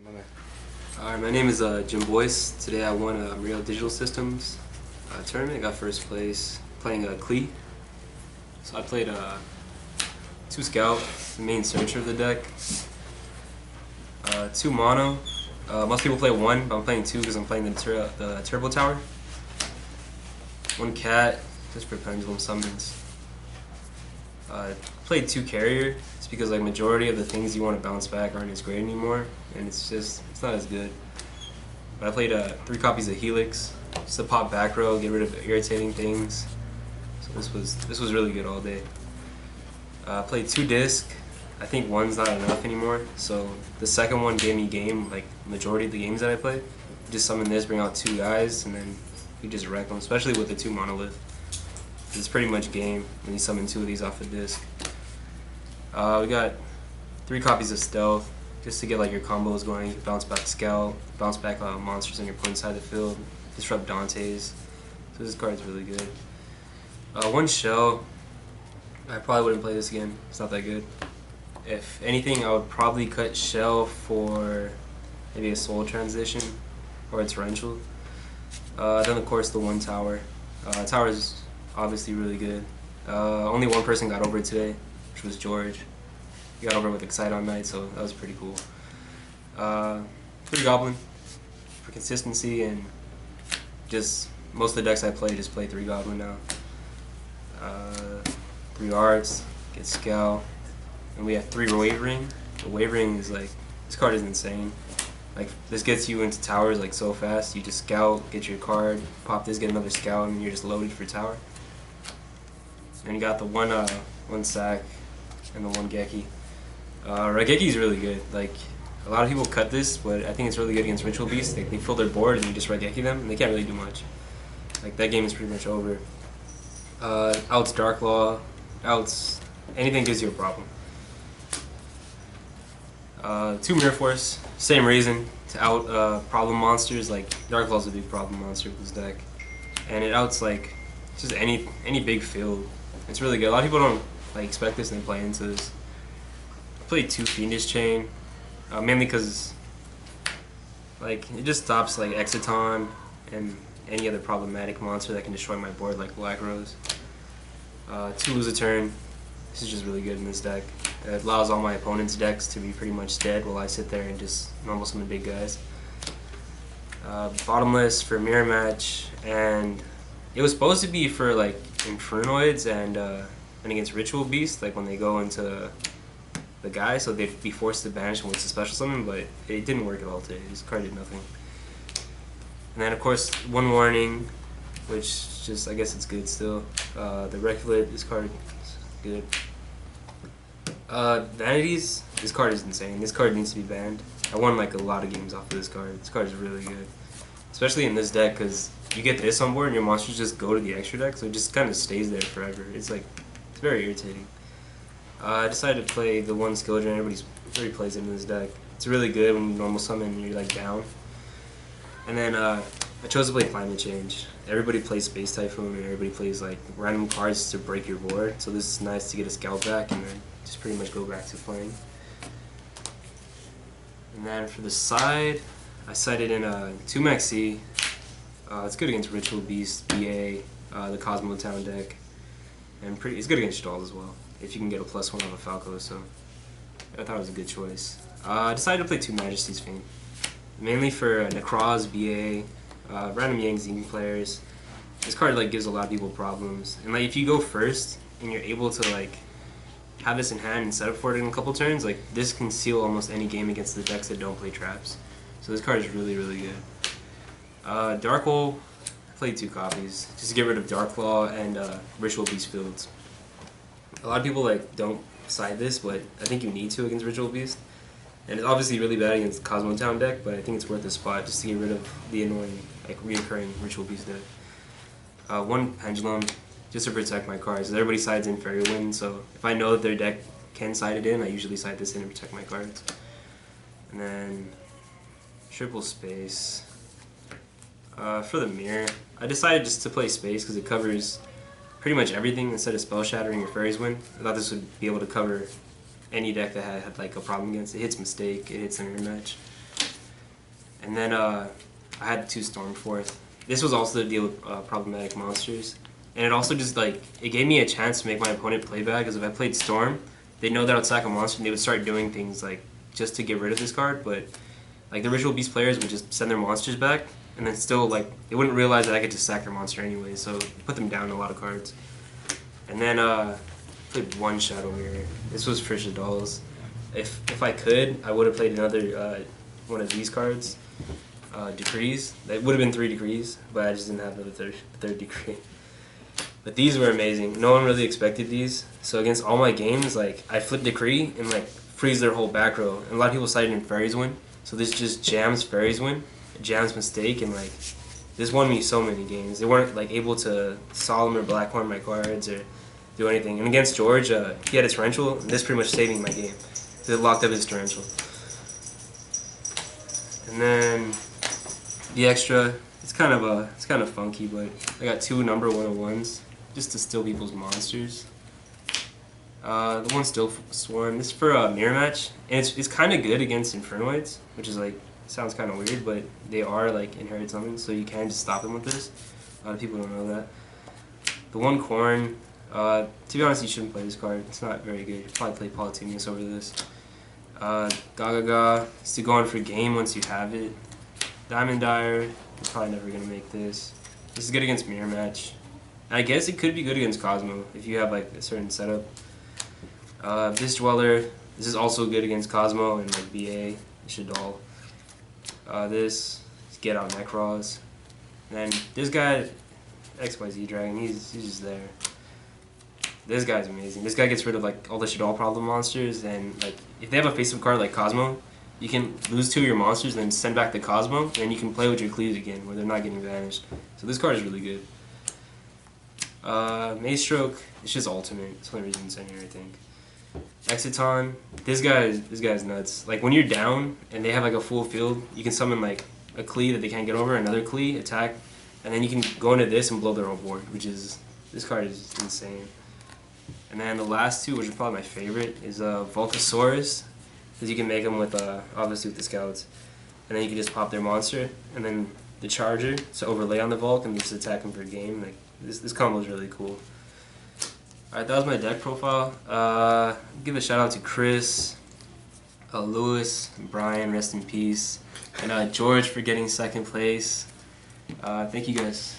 Alright, my name is Jim Boyce. Today I won a Murillo Digital Systems tournament. I got first place playing Qli. So I played 2 Scout, the main searcher of the deck, 2 Mono. Most people play 1, but I'm playing 2 because I'm playing the Turbo Tower. 1 Cat, just for pendulum summons. Played 2 Carrier. It's because like majority of the things you want to bounce back aren't as great anymore, and it's not as good. But I played 3 copies of Helix, just to pop back row, get rid of irritating things. So this was really good all day. Played 2 Disc. I think 1's not enough anymore, so the second one gave me game, like majority of the games that I played. You just summon this, bring out 2 guys, and then you just wreck them, especially with the 2 Monolith. It's pretty much game when you summon 2 of these off a disc. We got 3 copies of Stealth, just to get like your combos going. You can bounce back Scout, bounce back monsters on your opponent's side of the field, disrupt Dante's. So this card is really good. 1 Shell. I probably wouldn't play this again. It's not that good. If anything, I would probably cut Shell for maybe a Soul Transition or a Torrential. Then of course the 1 Tower. Tower is obviously really good. Only 1 person got over it today, which was George. He got over with Excite on Night, so that was pretty cool. 3 Goblin for consistency, and just most of the decks I play just play 3 Goblin now. 3 Arts, get Scout, and we have 3 Wavering. The Wavering is like, this card is insane. Like, this gets you into towers like so fast. You just Scout, get your card, pop this, get another Scout, and you're just loaded for tower. And you got the 1 Sack and the 1 Geki. Regeki is really good. Like, a lot of people cut this, but I think it's really good against Ritual Beasts. They fill their board and you just Regeki them, and they can't really do much. Like, that game is pretty much over. Outs Dark Law, outs anything gives you a problem. 2 Mirror Force, same reason, to out problem monsters. Like, Dark Law's a big problem monster with this deck, and it outs like just any big field. It's really good. A lot of people don't like expect this and they play into this. I played 2 Fiendish Chain, mainly because like it just stops like Exiton and any other problematic monster that can destroy my board, like Black Rose. 2 Lose a Turn. This is just really good in this deck. It allows all my opponent's decks to be pretty much dead while I sit there and just normal summon big guys. Bottomless for Mirror Match, and it was supposed to be for like Infernoids and against Ritual Beasts, like when they go into the guy, so they'd be forced to banish him with the special summon, but it didn't work at all today. This card did nothing. And then of course 1 Warning, which just, I guess it's good still. The Reculet, this card is good. Vanities, this card is insane. This card needs to be banned. I won like a lot of games off of this card. This card is really good, especially in this deck, because you get this on board and your monsters just go to the extra deck, so it just kind of stays there forever. It's like, it's very irritating. I decided to play the 1 Skill Drain. Everybody plays it in this deck. It's really good when you normal summon and you're like down. And then I chose to play Climate Change. Everybody plays Space Typhoon, and everybody plays like random cards to break your board. So this is nice to get a Scout back and then just pretty much go back to playing. And then for the side, I sided in 2 Maxi. It's good against Ritual Beast, BA, the Cosmo Town deck, and it's good against Stall as well, if you can get a +1 on a Falco, so I thought it was a good choice. I decided to play 2 Majesty's Fame, mainly for Necroz, BA, random Yang Zing players. This card like gives a lot of people problems, and like if you go first and you're able to like have this in hand and set up for it in a couple turns, like this can seal almost any game against the decks that don't play traps. So this card is really, really good. Dark Hole, I played 2 copies, just to get rid of Dark Claw and Ritual Beast Fields. A lot of people like don't side this, but I think you need to against Ritual Beast. And it's obviously really bad against the Cosmo Town deck, but I think it's worth a spot just to get rid of the annoying, like reoccurring Ritual Beast deck. 1 Pendulum, just to protect my cards. Everybody sides in Fairy Wind, so if I know that their deck can side it in, I usually side this in and protect my cards. And then Triple Space. For the Mirror, I decided just to play Space because it covers pretty much everything instead of Spell Shattering or Fairy's Wind. I thought this would be able to cover any deck that had like a problem against it. It hits Mistake, it hits a Mirror Match. And then I had 2 Stormforth. This was also to deal with problematic monsters. And it also just like, it gave me a chance to make my opponent play bad, because if I played Storm, they know that I would sack a monster and they would start doing things like just to get rid of this card, but like the Ritual Beast players would just send their monsters back and then still like, they wouldn't realize that I could just sack their monster anyway, so put them down a lot of cards. And then played 1 Shadow Mirror. This was for Shadolls. If I could, I would have played another one of these cards, Decrees. That would have been 3 Decrees, but I just didn't have the third Decree. But these were amazing. No one really expected these. So against all my games, like I flip Decree and like freeze their whole back row. And a lot of people cited in Fairies Win. So this just jams Fairies Win, jams Mistake, and like this won me so many games. They weren't like able to Solemn or Blackhorn my cards or do anything. And against George, he had a Torrential, and this pretty much saving my game. So it locked up his Torrential. And then the extra, it's kind of funky, but I got 2 number 101s. Just to steal people's monsters. The one Still Swarm. This is for a mirror match, and it's kind of good against Infernoids, which is like, sounds kind of weird, but they are like inherit summons, so you can just stop them with this. A lot of people don't know that. The 1 Corn. To be honest, you shouldn't play this card. It's not very good. You'd probably play Polytemius over this. Gagaga. It's to go on for game once you have it. Diamond Dyer. You're probably never gonna make this. This is good against mirror match. I guess it could be good against Cosmo if you have like a certain setup. This Dweller, this is also good against Cosmo and like BA, Shaddoll. This is Get Out Necros. And then this guy, XYZ Dragon, he's just there. This guy's amazing. This guy gets rid of like all the Shaddoll problem monsters, and like if they have a face-up card like Cosmo, you can lose 2 of your monsters and then send back the Cosmo, and you can play with your Cleaves again where they're not getting vanished. So this card is really good. Maze Stroke, it's just ultimate. It's the only reason it's in here, I think. Exiton, this guy's nuts. Like when you're down and they have like a full field, you can summon like a Klee that they can't get over, another Klee, attack, and then you can go into this and blow their whole board, which is, this card is insane. And then the last 2, which are probably my favorite, is Volcasaurus, because you can make them with, obviously with the Scouts, and then you can just pop their monster, and then the Charger, so overlay on the Volk, and just attack them for a game. Like, this combo is really cool. Alright, that was my deck profile. Give a shout out to Chris, Lewis, Brian, rest in peace, and George for getting 2nd place. Thank you guys.